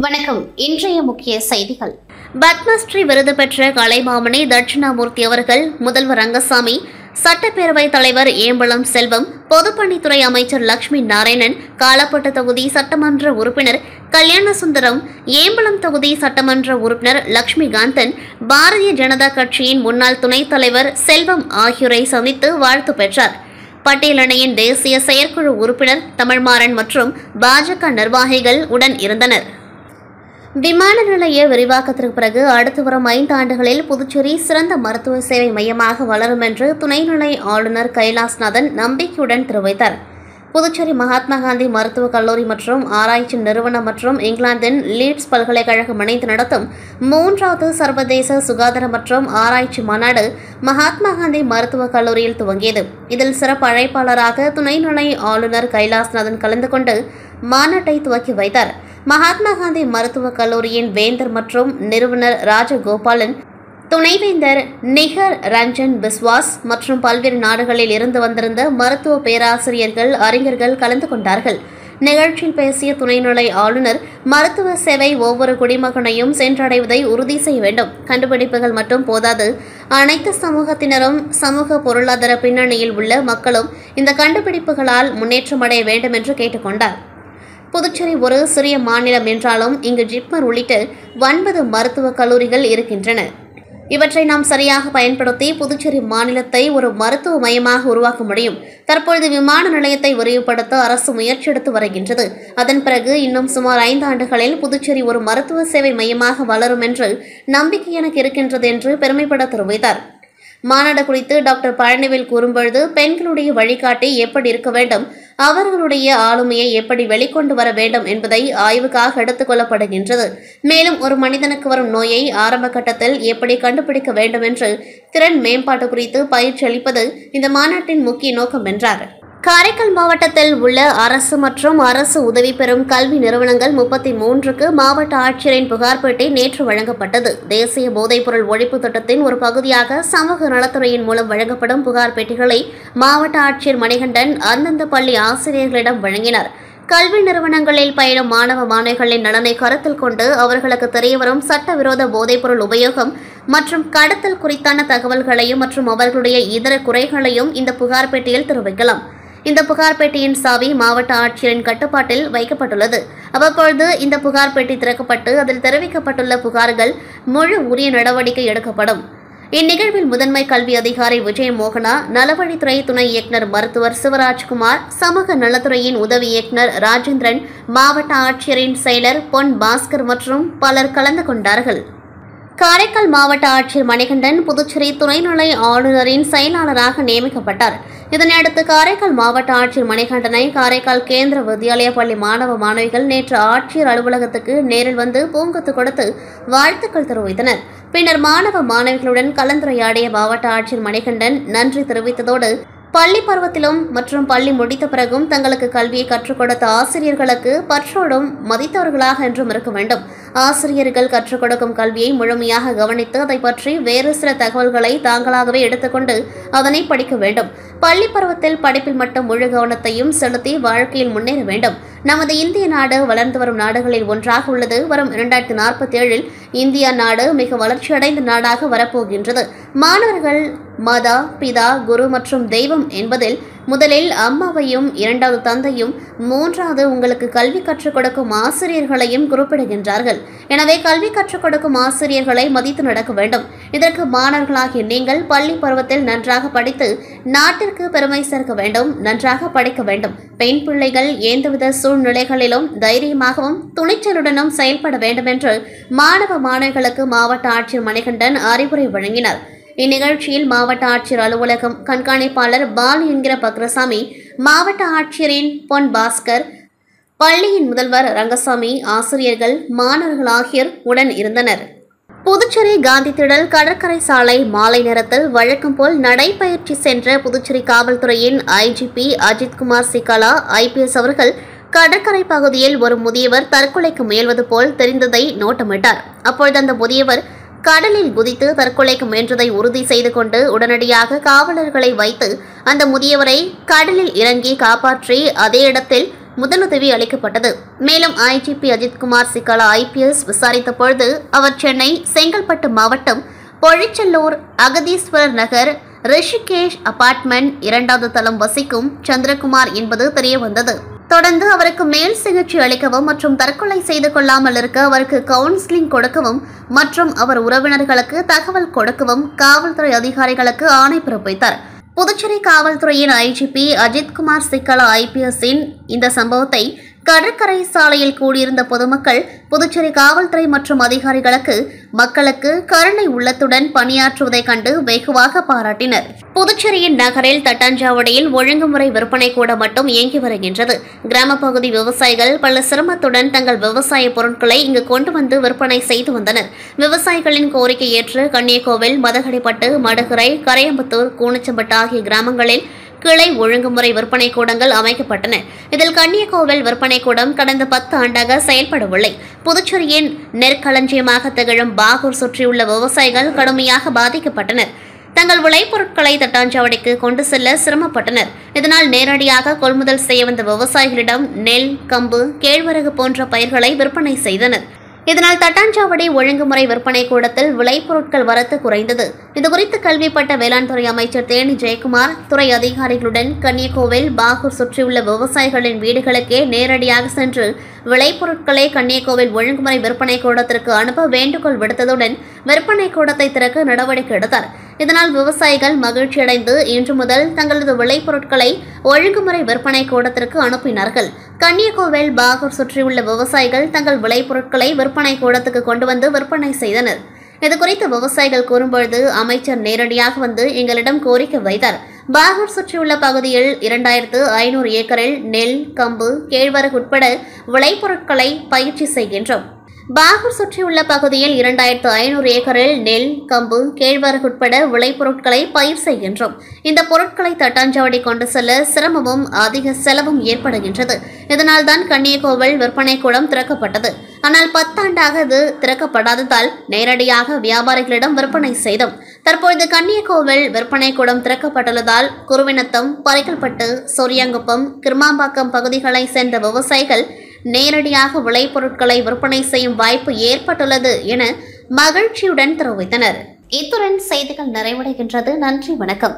வணக்கம். இன்றைய முக்கிய செய்திகள். பத்மஸ்ரீ விருது பெற்ற கலைமாமணி தட்சிணாமூர்த்தி அவர்கள், முதல்வர் ரங்கசாமி, சட்டப்பேரவைத் தலைவர் ஏம்பலம் செல்வம், பொதுப்பணித்துறை அமைச்சர் லட்சுமி நாராயணன், காலப்பட்டு தொகுதி சட்டமன்ற உறுப்பினர் கல்யாணசுந்தரம், ஏம்பலம் தொகுதி சட்டமன்ற உறுப்பினர் லட்சுமிகாந்தன், பாரதிய ஜனதா கட்சியின் முன்னாள் துணைத் தலைவர் செல்வம் ஆகியோரை சந்தித்து வாழ்த்து பெற்றார். பட்டேல் அணியின் தேசிய செயற்குழு உறுப்பினர் தமிழ்மாறன் மற்றும் பாஜக நிர்வாகிகள் உடன் இருந்தனர். விமான நிலைய விரிவாக்கத்திற்கு பிறகு அடுத்து வரும் 5 ஆண்டுகளில் புதுச்சேரி சிறந்த மருத்துவ சேவை மையமாக வளரும் என்று துணைநிலை ஆளுநர் கைலாஷ்நாதன் நம்பிக்கையுடன் தெரிவித்தார். புதுச்சேரி மகாத்மா காந்தி மருத்துவக் கல்லூரி மற்றும் ஆராய்ச்சி நிறுவனம் மற்றும் இங்கிலாந்தின் லீட்ஸ் பல்கலைக்கழகம் இணைந்து நடத்தும் 3வது சர்வதேச சுகாதார மற்றும் ஆராய்ச்சி மாநாடு மகாத்மா காந்தி மருத்துவக் கல்லூரியில் துவங்கியது. இதில் சிறப்பு அழைப்பாளராக துணைநிலை ஆளுநர் கைலாஷ்நாதன் கலந்து கொண்டு மாநாட்டை துவக்கி வைத்தார். மகாத்மா காந்தி மருத்துவக் கல்லூரியின் வேந்தர் மற்றும் நிறுவனர் ராஜகோபாலன், துணைவேந்தர் நிகர் ரஞ்சன் பிஸ்வாஸ் மற்றும் பல்வேறு நாடுகளில் இருந்து வந்திருந்த மருத்துவ பேராசிரியர்கள், அறிஞர்கள் கலந்து கொண்டார்கள். நிகழ்ச்சியில் பேசிய துணைநிலை ஆளுநர், மருத்துவ சேவை ஒவ்வொரு குடிமகனையும் சென்றடைவதை உறுதி செய்ய வேண்டும். கண்டுபிடிப்புகள் மட்டும் போதாது, அனைத்து சமூகத்தினரும், சமூக பொருளாதார பின்னணியில் உள்ள மக்களும் இந்த கண்டுபிடிப்புகளால் முன்னேற்றமடைய வேண்டும் என்று கேட்டுக்கொண்டார். புதுச்சேரி ஒரு சிறிய மாநிலம் என்றாலும் இங்கு ஜிப்மர் உள்ளிட்ட 9 மருத்துவக் கல்லூரிகள் இருக்கின்றன. இவற்றை நாம் சரியாக பயன்படுத்தி புதுச்சேரி மாநிலத்தை ஒரு மருத்துவ மையமாக உருவாக்க முடியும். தற்பொழுது விமான நிலையத்தை விரிவுபடுத்த அரசு முயற்சி எடுத்து வருகின்றது. அதன் பிறகு இன்னும் சுமார் 5 ஆண்டுகளில் புதுச்சேரி ஒரு மருத்துவ சேவை மையமாக வளரும் என்று நம்பிக்கை எனக்கு இருக்கின்றது என்று பெருமைப்பட தெரிவித்தார். மாநாடு குறித்து டாக்டர் பழனிவேல் கூறும்பொழுது, பெண்களுடைய வழிகாட்டி எப்படி இருக்க வேண்டும், அவர்களுடைய ஆளுமையை எப்படி வெளிக்கொண்டு வர வேண்டும் என்பதை ஆய்வுக்காக எடுத்துக் கொள்ளப்படுகின்றது. மேலும் ஒரு மனிதனுக்கு வரும் நோயை ஆரம்ப கட்டத்தில் எப்படி கண்டுபிடிக்க வேண்டும் என்று திறன் மேம்பாட்டு குறித்து பயிற்சி அளிப்பது இந்த மாநாட்டின் முக்கிய நோக்கம் என்றார். காரைக்கால் மாவட்டத்தில் உள்ள அரசு மற்றும் அரசு உதவி பெறும் கல்வி நிறுவனங்கள் 33க்கு மாவட்ட ஆட்சியரின் புகார் பெட்டி நேற்று வழங்கப்பட்டது. தேசிய போதைப்பொருள் ஒழிப்பு திட்டத்தின் ஒரு பகுதியாக சமூக நலத்துறையின் மூலம் வழங்கப்படும் புகார் பெட்டிகளை மாவட்ட ஆட்சியர் மணிகண்டன் அந்தந்த பள்ளி ஆசிரியர்களிடம் வழங்கினார். கல்வி நிறுவனங்களில் பயிலும் மாணவ மாணவிகளின் நலனை கருத்தில் கொண்டு அவர்களுக்கு தெரியவரும் சட்டவிரோத போதைப்பொருள் உபயோகம் மற்றும் கடத்தல் குறித்தான தகவல்களையும் மற்றும் அவர்களுடைய இதர குறைகளையும் இந்த புகார் பெட்டியில் தெரிவிக்கலாம். இந்த புகார் பெட்டியின் சாவி மாவட்ட ஆட்சியரின் கட்டுப்பாட்டில் வைக்கப்பட்டுள்ளது. அவ்வப்பொழுது இந்த புகார் பெட்டி திறக்கப்பட்டு அதில் தெரிவிக்கப்பட்டுள்ள புகார்கள் முழு உரிய நடவடிக்கை எடுக்கப்படும். இந்நிகழ்வில் முதன்மை கல்வி அதிகாரி விஜயமோகனா, நலவழித்துறை துணை இயக்குநர் மருத்துவர் சிவராஜ்குமார், சமூக நலத்துறையின் உதவி இயக்குநர் ராஜேந்திரன், மாவட்ட ஆட்சியரின் செயலர் பொன் பாஸ்கர் மற்றும் பலர் கலந்து கொண்டார்கள். காரைக்கால் மாவட்ட ஆட்சியர் மணிகண்டன் புதுச்சேரி துணைநிலை ஆளுநரின் செயலாளராக நியமிக்கப்பட்டார். இதனையடுத்து காரைக்கால் மாவட்ட ஆட்சியர் மணிகண்டனை காரைக்கால் கேந்திர வித்யாலயா பள்ளி மாணவ மாணவிகள் நேற்று ஆட்சியர் அலுவலகத்துக்கு நேரில் வந்து பூங்கொத்து கொடுத்து வாழ்த்துக்கள் தெரிவித்தனர். பின்னர் மாணவ மாணவிகளுடன் கலந்துரையாடிய மாவட்ட ஆட்சியர் மணிகண்டன் நன்றி தெரிவித்ததோடு, பள்ளி பருவத்திலும் மற்றும் பள்ளி முடித்த பிறகும் தங்களுக்கு கல்வியை கற்றுக் கொடுத்த ஆசிரியர்களுக்கு பற்றோடும் மதித்தவர்களாக என்றும் இருக்க வேண்டும். ஆசிரியர்கள் கற்றுக் கொடுக்கும் கல்வியை முழுமையாக கவனித்து அதை பற்றி வேறு சில தகவல்களை தாங்களாகவே எடுத்துக்கொண்டு அதனை படிக்க வேண்டும். பள்ளி பருவத்தில் படிப்பில் மட்டும் முழு கவனத்தையும் செலுத்தி வாழ்க்கையில் முன்னேற வேண்டும். நமது இந்திய நாடு வளர்ந்து வரும் நாடுகளில் ஒன்றாக உள்ளது. வரும் 2047 இந்தியா நாடு மிக வளர்ச்சியடைந்த நாடாக வரப்போகின்றது. மாணவர்கள் மாதா, பிதா, குரு மற்றும் தெய்வம் என்பதில் முதலில் அம்மாவையும், 2வது தந்தையும், 3வது உங்களுக்கு கல்வி கற்றுக் கொடுக்கும் ஆசிரியர்களையும் குறிப்பிடுகின்றார்கள். எனவே கல்வி கற்றுக் கொடுக்கும் ஆசிரியர்களை மதித்து நடக்க வேண்டும். இதற்கு மாணவர்களாகிய நீங்கள் பள்ளி பருவத்தில் நன்றாக படித்து நாட்டிற்கு பெருமை சேர்க்க வேண்டும். நன்றாக படிக்க வேண்டும். பெண் பிள்ளைகள் எந்தவித சூழ்நிலைகளிலும் தைரியமாகவும் துணிச்சலுடனும் செயல்பட வேண்டும் என்று மாணவ மாணவிகளுக்கு மாவட்ட ஆட்சியர் மணிகண்டன் அறிவுரை வழங்கினார். இந்நிகழ்ச்சியில் மாவட்ட ஆட்சியர் அலுவலகம் கண்காணிப்பாளர் பாலு என்கிற பக்ரசாமி, மாவட்ட ஆட்சியரின் பொன் பாஸ்கர், பள்ளியின் முதல்வர் ரங்கசாமி, ஆசிரியர்கள், மாணவர்கள் ஆகியோர் உடன் இருந்தனர். புதுச்சேரி காந்தி திடல் கடற்கரை சாலை மாலை நேரத்தில் வழக்கம் போல் நடைபயிற்சி சென்ற புதுச்சேரி காவல்துறையின் IGP அஜித்குமார் சிகாலா IPS அவர்கள் கடற்கரை பகுதியில் ஒரு முதியவர் தற்கொலைக்கு முயல்வது போல் தெரிந்ததை நோட்டமிட்டார். அப்பொழுது அந்த முதியவர் கடலில் குதித்து தற்கொலைக்கு முயன்றதை உறுதி செய்து கொண்டு உடனடியாக காவலர்களை வைத்து அந்த முதியவரை கடலில் இறங்கி காப்பாற்றி அதே இடத்தில் முதலுதவி அளிக்கப்பட்டது. மேலும் ஐஜிபி அஜித்குமார் சிக்காலா IPS விசாரித்த பொழுது அவர் சென்னை செங்கல்பட்டு மாவட்டம் பொழிச்செல்லூர் அகதீஸ்வரர் நகர் ரிஷிகேஷ் அபார்ட்மெண்ட் 2வது தளம் வசிக்கும் சந்திரகுமார் என்பது தெரியவந்தது. தொடர்ந்து அவருக்கு மேல் சிகிச்சை அளிக்கவும் மற்றும் தற்கொலை செய்து கொள்ளாமல் இருக்க அவருக்கு கவுன்சிலிங் கொடுக்கவும் மற்றும் அவர் உறவினர்களுக்கு தகவல் கொடுக்கவும் காவல்துறை அதிகாரிகளுக்கு ஆணை பிறப்பித்தார். புதுச்சேரி காவல்துறையின் IGP அஜித்குமார் சிக்காலா IPSஇன் இந்த சம்பவத்தை கடற்கரை சாலையில் கூடியிருந்த பொதுமக்கள் புதுச்சேரி காவல்துறை மற்றும் அதிகாரிகளுக்கு மக்களுக்கு கருணை உள்ளத்துடன் பணியாற்றுவதைக் கண்டு வெகுவாக பாராட்டினர். புதுச்சேரியின் நகரில் தட்டாஞ்சாவடியில் ஒழுங்குமுறை விற்பனை கூட மட்டும் இயங்கி வருகின்றது. கிராம பகுதி விவசாயிகள் பல சிரமத்துடன் தங்கள் விவசாய பொருட்களை இங்கு கொண்டு வந்து விற்பனை செய்து வந்தனர். விவசாயிகளின் கோரிக்கை ஏற்று கன்னியகோவில், மதகடிப்பட்டு, மடுகுறை, கரையம்புத்தூர், கூனச்சம்பட்டு ஆகிய கிராமங்களில் கிளை ஒழுங்குமுறை விற்பனை கூடங்கள் அமைக்கப்பட்டன. இதில் கன்னியகோவில் விற்பனை கூடம் கடந்த 10 ஆண்டாக செயல்படவில்லை. புதுச்சேரியின் நெற்களஞ்சியமாக திகழும் பாகூர் சுற்றியுள்ள விவசாயிகள் கடுமையாக பாதிக்கப்பட்டனர். தங்கள் விளைபொருட்களை தட்டாஞ்சாவடிக்கு கொண்டு செல்ல சிரமப்பட்டனர். இதனால் நேரடியாக கொள்முதல் செய்ய வந்த விவசாயிகளிடம் நெல், கம்பு, கேழ்வரகு போன்ற பயிர்களை விற்பனை செய்தனர். இதனால் தட்டாஞ்சாவடி ஒழுங்குமுறை விற்பனை கூடத்தில் விளைபொருட்கள் வரத்து குறைந்தது. இதுகுறித்து கல்விப்பட்ட வேளாண் துறை அமைச்சர் தேனி ஜெயக்குமார் துறை அதிகாரிகளுடன் கன்னியகோவில், பாகூர் சுற்றியுள்ள விவசாயிகளின் வீடுகளுக்கே நேரடியாக சென்று விளைபொருட்களை கன்னியகோவில் ஒழுங்குமுறை விற்பனை கூடத்திற்கு அனுப்ப வேண்டுகோள் விடுத்ததுடன் விற்பனை கூடத்தை திறக்க நடவடிக்கை எடுத்தார். இதனால் விவசாயிகள் மகிழ்ச்சியடைந்து இன்று முதல் தங்களது விளைபொருட்களை ஒழுங்குமுறை விற்பனை கூடத்திற்கு அனுப்பினார்கள். கன்னியகோவில், பாகூர் சுற்றியுள்ள விவசாயிகள் தங்கள் விளைபொருட்களை விற்பனை கூடத்துக்கு கொண்டு வந்து விற்பனை செய்தனர். இதுகுறித்து விவசாயிகள் கூறும்பொழுது அமைச்சர் நேரடியாக வந்து எங்களிடம் கோரிக்கை வைத்தார். பாகூர் சுற்றியுள்ள பகுதியில் 2500 ஏக்கரில் நெல், கம்பு, கேழ்வரகு உட்பட விளைபொருட்களை பயிற்சி செய்கின்றோம். பாகூர் சுற்றியுள்ள பகுதியில் 2500 ஏக்கரில் நெல், கம்பு, கேழ்வரகு உட்பட விளைபொருட்களை பயிர் செய்கின்றோம். இந்த பொருட்களை தட்டாஞ்சாவடி கொண்டு செல்ல சிரமமும் அதிக செலவும் ஏற்படுகின்றது. இதனால்தான் கன்னியகோவில் விற்பனை கூடம் திறக்கப்பட்டது. ஆனால் 10 ஆண்டாக இது திறக்கப்படாததால் நேரடியாக வியாபாரிகளிடம் விற்பனை செய்தோம். தற்பொழுது கன்னியகோவில் விற்பனை கூடம் திறக்கப்பட்டுள்ளதால் குருவினத்தம், பரிக்கல்பட்டு, சொரியாங்குப்பம், கிருமாம்பாக்கம் பகுதிகளை சேர்ந்த விவசாயிகள் நேரடியாக விளைபொருட்களை விற்பனை செய்யும் வாய்ப்பு ஏற்பட்டுள்ளது என மகிழ்ச்சியுடன் தெரிவித்தனர். இத்துடன் செய்திகள் நிறைவடைகின்றது. நன்றி, வணக்கம்.